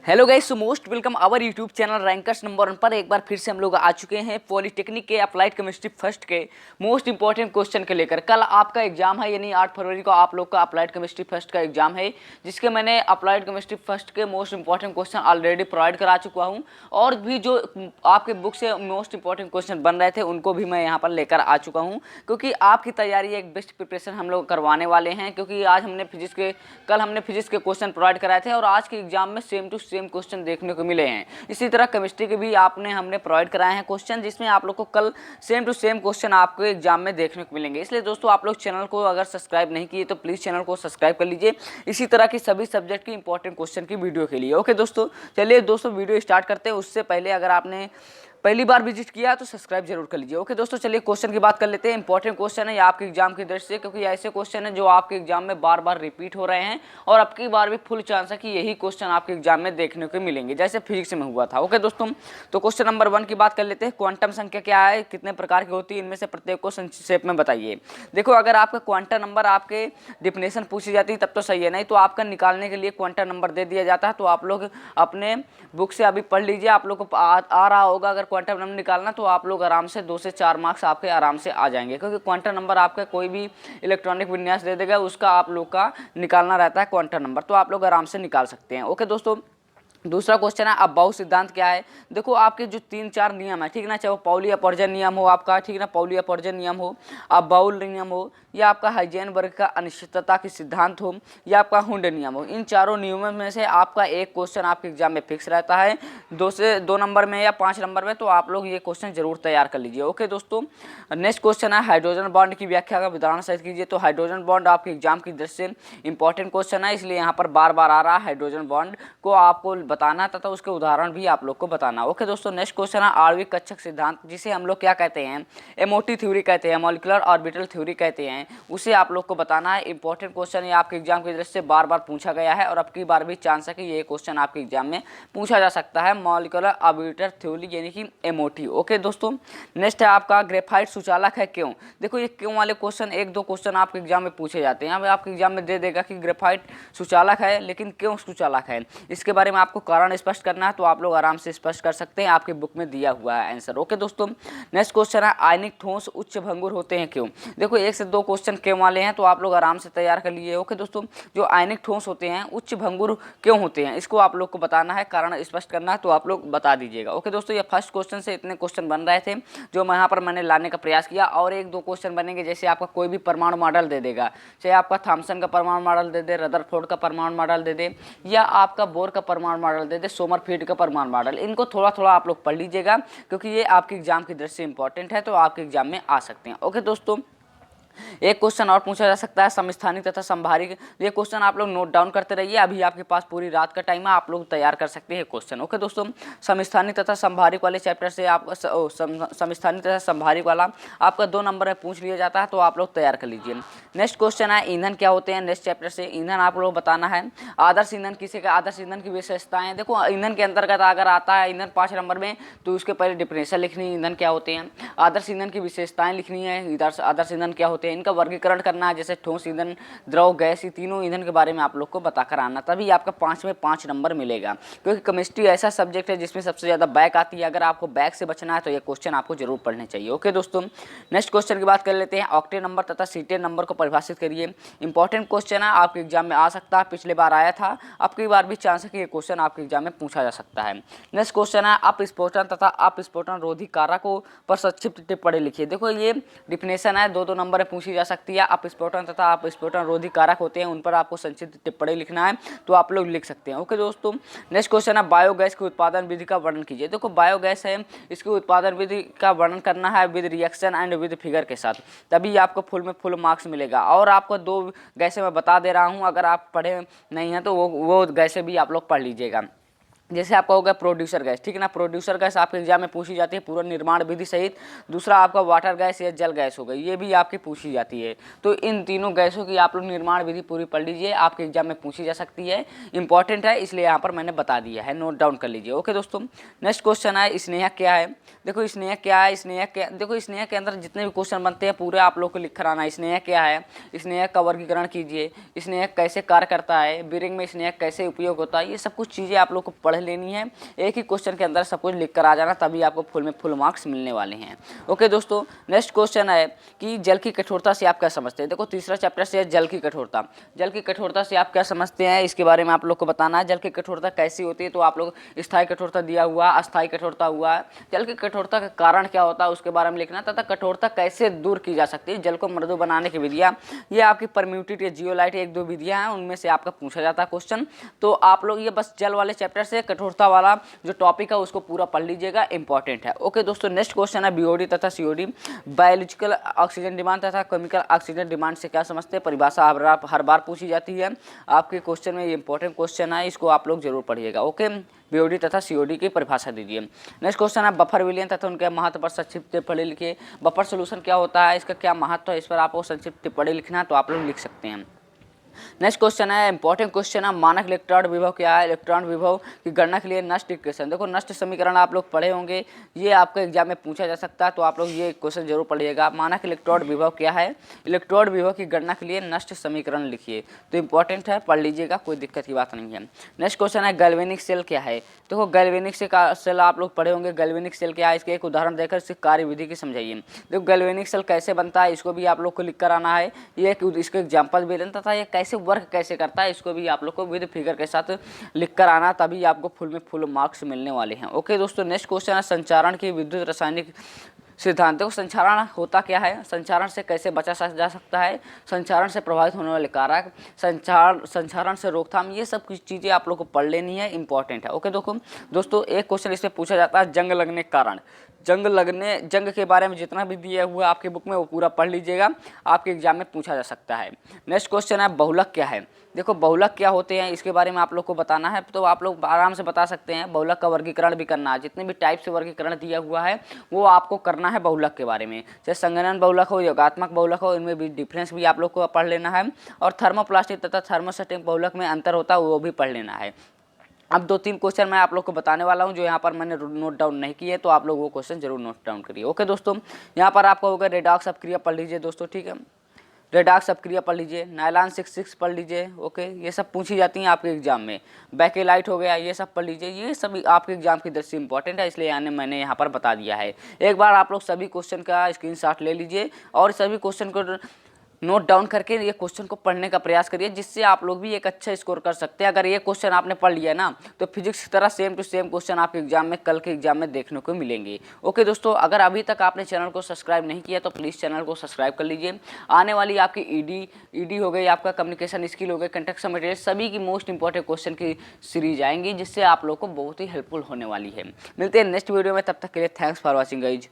Hello guys, so most welcome our YouTube channel Rankers number 1 पर। एक बार फिर से हम लोग आ चुके हैं पॉलिटेक्निक के अप्लाइड केमिस्ट्री फर्स्ट के मोस्ट इंपॉर्टेंट क्वेश्चन के लेकर। कल आपका एग्जाम है, यानी 8 फरवरी को आप लोग का अप्लाइड केमिस्ट्री फर्स्ट का एग्जाम है, जिसके मैंने अप्लाइड केमिस्ट्री फर्स्ट के most important question already provide करा चुका हूँ। और भी जो आपके बुक से मोस्ट इंपॉर्टेंट क्वेश्चन बन रहे थे उनको भी मैं यहाँ पर लेकर आ चुका हूँ, क्योंकि आपकी तैयारी एक बेस्ट प्रिपरेशन हम लोग करवाने वाले हैं। क्योंकि आज हमने कल हमने फिजिक्स के क्वेश्चन प्रोवाइड कराए थे और आज के एग्जाम में सेम टू सेम क्वेश्चन देखने को मिले हैं। इसी तरह केमिस्ट्री के भी हमने प्रोवाइड कराए हैं क्वेश्चन, जिसमें आप लोग को कल सेम टू सेम क्वेश्चन आपको एग्जाम में देखने को मिलेंगे। इसलिए दोस्तों, आप लोग चैनल को अगर सब्सक्राइब नहीं किए तो प्लीज़ चैनल को सब्सक्राइब कर लीजिए इसी तरह की सभी सब्जेक्ट की इंपॉर्टेंट क्वेश्चन की वीडियो के लिए। ओके दोस्तों, चलिए दोस्तों वीडियो स्टार्ट करते हैं। उससे पहले अगर आपने पहली बार विजिट किया तो सब्सक्राइब जरूर कर लीजिए। ओके दोस्तों, चलिए क्वेश्चन की बात कर लेते हैं। इंपॉर्टेंट क्वेश्चन है ये आपके एग्जाम की दृष्टि से, क्योंकि ऐसे क्वेश्चन है जो आपके एग्जाम में बार बार रिपीट हो रहे हैं और अब की बार भी फुल चांस है कि यही क्वेश्चन आपके एग्जाम में देखने को मिलेंगे, जैसे फिजिक्स में हुआ था। ओके दोस्तों, तो क्वेश्चन नंबर 1 की बात कर लेते हैं। क्वांटम संख्या क्या है, कितने प्रकार की होती है, इनमें से प्रत्येक को संक्षेप में बताइए। देखो, अगर आपका क्वांटम नंबर आपके डिफिनेशन पूछी जाती है तब तो सही है, नहीं तो आपका निकालने के लिए क्वांटम नंबर दे दिया जाता है। तो आप लोग अपने बुक से अभी पढ़ लीजिए, आप लोग को आ रहा होगा अगर क्वांटम नंबर निकालना, तो आप लोग आराम से 2 से 4 मार्क्स आपके आराम से आ जाएंगे। क्योंकि क्वांटम नंबर आपका कोई भी इलेक्ट्रॉनिक विन्यास दे देगा, उसका आप लोग का निकालना रहता है क्वांटम नंबर, तो आप लोग आराम से निकाल सकते हैं। ओके दोस्तों, दूसरा क्वेश्चन है अबाउ सिद्धांत क्या है। देखो, आपके जो 3-4 नियम है, ठीक ना, चाहे वो पाउली अपवर्जन नियम हो आपका, ठीक ना, पाउली अपवर्जन नियम हो, अबाउल नियम हो, या आपका हाइजेनबर्ग का अनिश्चितता की सिद्धांत हो, या आपका हुंड नियम हो, इन चारों नियमों में से आपका एक क्वेश्चन आपके एग्जाम में फिक्स रहता है 2 नंबर में या 5 नंबर में। तो आप लोग ये क्वेश्चन जरूर तैयार कर लीजिए। ओके दोस्तों, नेक्स्ट क्वेश्चन है हाइड्रोजन बॉन्ड की व्याख्या का विवरण सहित कीजिए। तो हाइड्रोजन बॉन्ड आपके एग्जाम की दृष्टि से इंपॉर्टेंट क्वेश्चन है, इसलिए यहाँ पर बार बार आ रहा है। हाइड्रोजन बॉन्ड को आपको बताना तथा उसके उदाहरण भी आप लोग को बताना। ओके दोस्तों, नेक्स्ट क्वेश्चन है आणविक कक्षक सिद्धांत, जिसे हम लोग क्या कहते हैं, एमओटी थ्योरी कहते हैं, मॉलिक्यूलर ऑर्बिटल थ्योरी कहते हैं, उसे आप लोग को बताना है। इंपॉर्टेंट क्वेश्चन ये आपके एग्जाम की दृष्टि से बार बार पूछा गया है और अब की बार भी चांस है कि ये क्वेश्चन आपके एग्जाम में पूछा जा सकता है, मॉलिक्यूलर ऑर्बिटल थ्योरी यानी कि एमओटी। ओके दोस्तों, नेक्स्ट है आपका ग्रेफाइट सुचालक है क्यों। देखो, ये क्यों वाले क्वेश्चन 1-2 क्वेश्चन आपके एग्जाम में पूछे जाते हैं। आपके एग्जाम में दे देगा कि ग्रेफाइट सुचालक है, लेकिन क्यों सुचालक है, इसके बारे में आपको कारण स्पष्ट करना है, तो आप लोग आराम से स्पष्ट कर सकते हैं, आपकी बुक में दिया हुआ है आंसर। ओके दोस्तों, नेक्स्ट क्वेश्चन है आयनिक ठोस उच्च भंगुर होते हैं क्यों। देखो, 1 से 2 क्वेश्चन क्यों वाले हैं, तो आप लोग आराम से तैयार कर लीजिए। ओके दोस्तों, जो आयनिक ठोस होते हैं उच्च भंगुर क्यों होते हैं, इसको आप लोग को बताना है, कारण स्पष्ट करना है, तो आप लोग बता दीजिएगा। ओके दोस्तों, ये फर्स्ट क्वेश्चन से इतने क्वेश्चन बन रहे थे जो मैं यहाँ पर मैंने लाने का प्रयास किया, और 1-2 क्वेश्चन बनेंगे, जैसे आपका कोई भी परमाणु मॉडल दे देगा, चाहे आपका थॉमसन का परमाणु मॉडल दे दे, रदरफोर्ड का परमाणु मॉडल दे दे, या आपका बोर का परमाणु मॉडल दे दे, सोमरफेल्ड का परमाणु मॉडल, इनको थोड़ा थोड़ा आप लोग पढ़ लीजिएगा, क्योंकि ये आपके एग्जाम की दृष्टि से इंपॉर्टेंट है, तो आपके एग्जाम में आ सकते हैं। ओके दोस्तों, एक क्वेश्चन और पूछा जा सकता है समस्थानी तथा संभारी। ये क्वेश्चन आप लोग नोट डाउन करते रहिए, अभी आपके पास पूरी रात का टाइम है, आप लोग तैयार कर सकते हैं क्वेश्चन। ओके दोस्तों, समस्थानी तथा संभारिक वाले चैप्टर से आपका समस्थानी तथा संभारिक वाला आपका 2 नंबर में पूछ लिया जाता है, तो आप लोग तैयार कर लीजिए। नेक्स्ट क्वेश्चन है ईंधन क्या होते हैं। नेक्स्ट चैप्टर से ईंधन आप लोग बताना है। आदर्श ईंधन किसे का, आदर्श ईंधन की विशेषताएं। देखो, ईंधन के अंतर्गत अगर आता है ईंधन 5 नंबर में, तो उसके पहले डिफिनेशन लिखनी है, ईंधन क्या होते हैं, आदर्श ईंधन की विशेषताएं लिखनी है, आदर्श ईंधन क्या होते हैं, इनका वर्गीकरण करना है, जैसे ठोस ईंधन, द्रव, गैस, ये तीनों ईंधन के बारे में आप लोग को बताकर आना, तभी आपका 5 में 5 नंबर मिलेगा। क्योंकि केमिस्ट्री ऐसा सब्जेक्ट है जिसमें सबसे ज़्यादा बैक आती है, अगर आपको बैक से बचना है तो ये क्वेश्चन आपको जरूर पढ़ने चाहिए। ओके दोस्तों, नेक्स्ट क्वेश्चन की बात कर लेते हैं। ऑक्टेव नंबर तथा सीटेव नंबर को परिभाषित करिए। इंपॉर्टेंट क्वेश्चन है, आपके एग्जाम में आ सकता है, पिछले बार आया था, अब की बार भी चांस है कि ये क्वेश्चन आपके एग्जाम में पूछा जा सकता है। नेक्स्ट क्वेश्चन है अपस्फोटन तथा अपस्फोटन रोधी कारकों पर संक्षिप्त टिप्पणी लिखिए। देखो, ये डिफिनेशन है, 2-2 नंबर में पूछी जा सकती है। अपस्फोटन तथा अपस्फोटन रोधी कारक होते हैं, उन पर आपको संक्षिप्त टिप्पणी लिखना है, तो आप लोग लिख सकते हैं। ओके दोस्तों, नेक्स्ट क्वेश्चन है बायोगैस की उत्पादन विधि का वर्णन कीजिए। देखो, बायोगैस है, इसकी उत्पादन विधि का वर्णन करना है with reaction and with figure के साथ, तभी आपको फुल में फुल मार्क्स मिलेगा। और आपको 2 गैसें मैं बता दे रहा हूँ, अगर आप पढ़े नहीं हैं तो वो गैसें भी आप लोग पढ़ लीजिएगा। जैसे आपका हो गया प्रोड्यूसर गैस, ठीक है ना। प्रोड्यूसर गैस आपके एग्जाम में पूछी जाती है पूरा निर्माण विधि सहित। दूसरा आपका वाटर गैस या जल गैस हो गई, ये भी आपकी पूछी जाती है। तो इन तीनों गैसों की आप लोग निर्माण विधि पूरी पढ़ लीजिए, आपके एग्जाम में पूछी जा सकती है, इंपॉर्टेंट है इसलिए यहाँ पर मैंने बता दिया है, नोट डाउन कर लीजिए। ओके दोस्तों, नेक्स्ट क्वेश्चन है स्नेहा क्या है। देखो स्नेहा क्या है, स्नेहा क्या, देखो स्नेहा के अंदर जितने भी क्वेश्चन बनते हैं पूरे आप लोग को लिख कर आना है। स्नेहा क्या है, स्नेहा का वर्गीकरण कीजिए, स्नेहा कैसे कार्य करता है, ब्रीडिंग में स्नेहा कैसे उपयोग होता है, ये सब कुछ चीज़ें आप लोग को पढ़ लेनी है। एक ही क्वेश्चन के अंदर सब कुछ लिख कर आ जाना, तभी आपको फुल में फुल मार्क्स मिलने वाले हैं। ओके दोस्तों, नेक्स्ट क्वेश्चन है कि जल की कठोरता से आप क्या समझते हैं। देखो तीसरा चैप्टर से जल की कठोरता, जल की कठोरता से आप क्या समझते हैं इसके बारे में आप लोग को बताना है। जल की कठोरता कैसी होती है, तो आप लोग स्थायी कठोरता दिया हुआ, अस्थायी कठोरता हुआ, जल की कठोरता का कारण क्या होता है उसके बारे में लिखना, तथा कठोरता कैसे दूर की जा सकती है, जल को मृदु बनाने की विधियाँ, ये आपकी परम्यूटेट या जियोलाइट एक दो विधियाँ हैं, उनमें से आपका पूछा जाता है क्वेश्चन। तो आप लोग ये बस जल वाले चैप्टर से कठोरता वाला जो टॉपिक है उसको पूरा पढ़ लीजिएगा, इंपॉर्टेंट है। ओके दोस्तों, नेक्स्ट क्वेश्चन है बीओडी तथा सीओडी, बायोलॉजिकल ऑक्सीजन डिमांड तथा केमिकल ऑक्सीजन डिमांड से क्या समझते हैं। परिभाषा हर बार पूछी जाती है आपके क्वेश्चन में, ये इंपॉर्टेंट क्वेश्चन है, इसको आप लोग जरूर पढ़िएगा। ओके, बीओडी तथा सीओडी की परिभाषा दीजिए। नेक्स्ट क्वेश्चन है बफर विलयन तथा उनके महत्व पर संक्षिप्त टिप्पणी लिखिए। बफर सोल्यूशन क्या होता है, इसका क्या महत्व है, इस पर आपको संक्षिप्त टिप्पणी लिखना है, तो आप लोग लिख सकते हैं। नेक्स्ट क्वेश्चन है इंपॉर्टेंट क्वेश्चन है मानक इलेक्ट्रॉन विभव क्या है। इलेक्ट्रॉन विभव की गणना के लिए नष्ट इक्वेशन, देखो नष्ट समीकरण आप लोग पढ़े होंगे, ये आपके एग्जाम में पूछा जा सकता है, तो आप लोग ये क्वेश्चन जरूर पढ़िएगा। मानक इलेक्ट्रॉन विभव क्या है, इलेक्ट्रॉन विभव की गणना के लिए नष्ट समीकरण लिखिए, तो इंपॉर्टेंट है, पढ़ लीजिएगा, कोई दिक्कत की बात नहीं है। नेक्स्ट क्वेश्चन है गैल्वेनिक सेल क्या है। देखो गैल्वेनिक सेल आप लोग पढ़े होंगे, गैल्वेनिक सेल क्या है, इसके एक उदाहरण देकर इसकी कार्यविधि की समझाइए। देखो गैल्वेनिक सेल कैसे बनता है, इसको भी आप लोग को लिख कर आना है, ये इसके एग्जाम्पल भी लेना तथा ये कैसे वर्क कैसे करता है, इसको भी आप लोग को विद फिगर के साथ लिख कर आना, तभी आपको फुल में फुल मार्क्स मिलने वाले हैं। ओके दोस्तों, नेक्स्ट क्वेश्चन है संचारण की विद्युत रासायनिक सिद्धांतों को। संचारण होता क्या है, संचारण से कैसे बचा जा सकता है, संचारण से प्रभावित होने वाले कारक, संचारण से रोकथाम, ये सब कुछ चीज़ें आप लोग को पढ़ लेनी है, इंपॉर्टेंट है। ओके दोस्तों, एक क्वेश्चन इसमें पूछा जाता है जंग लगने के कारण। जंग के बारे में जितना भी दिया हुआ आपके बुक में वो पूरा पढ़ लीजिएगा, आपके एग्जाम में पूछा जा सकता है। नेक्स्ट क्वेश्चन है बहुलक क्या है। देखो बहुलक क्या होते हैं इसके बारे में आप लोग को बताना है, तो आप लोग आराम से बता सकते हैं। बहुलक का वर्गीकरण भी करना है, जितने भी टाइप से वर्गीकरण दिया हुआ है वो आपको करना है बहुलक के बारे में, चाहे संगणन बहुलक हो, योगात्मक बहुलक हो, इनमें भी डिफरेंस भी आप लोग को पढ़ लेना है, और थर्मोप्लास्टिक तथा थर्मोस्टेटिक बहुलक में अंतर होता है वो भी पढ़ लेना है। अब 2-3 क्वेश्चन मैं आप लोग को बताने वाला हूं जो यहाँ पर मैंने नोट डाउन नहीं किए, तो आप लोग वो क्वेश्चन जरूर नोट डाउन करिए। ओके दोस्तों, यहाँ पर आपको होगा रेडॉक्स अपक्रिया पढ़ लीजिए दोस्तों, ठीक है, रेडॉक्स अपक्रिया पढ़ लीजिए, नायलॉन 66 पढ़ लीजिए। ओके, ये सब पूछी जाती हैं आपके एग्जाम में। बैकेलाइट हो गया, ये सब पढ़ लीजिए, ये सब आपके एग्जाम की दृष्टि से इंपॉर्टेंट है, इसलिए मैंने यहाँ पर बता दिया है। एक बार आप लोग सभी क्वेश्चन का स्क्रीनशॉट ले लीजिए और सभी क्वेश्चन को नोट डाउन करके ये क्वेश्चन को पढ़ने का प्रयास करिए, जिससे आप लोग भी एक अच्छा स्कोर कर सकते हैं। अगर ये क्वेश्चन आपने पढ़ लिया ना, तो फिजिक्स की तरह सेम टू सेम क्वेश्चन आपके एग्जाम में कल के एग्जाम में देखने को मिलेंगे। ओके दोस्तों, अगर अभी तक आपने चैनल को सब्सक्राइब नहीं किया तो प्लीज़ चैनल को सब्सक्राइब कर लीजिए। आने वाली आपकी ईडी हो गई, आपका कम्युनिकेशन स्किल हो गई, कंटेक्स्ट मटेरियल, सभी की मोस्ट इंपॉर्टेंट क्वेश्चन की सीरीज आएंगी, जिससे आप लोग को बहुत ही हेल्पफुल होने वाली है। मिलते हैं नेक्स्ट वीडियो में, तब तक के लिए थैंक्स फॉर वॉचिंग गाइज।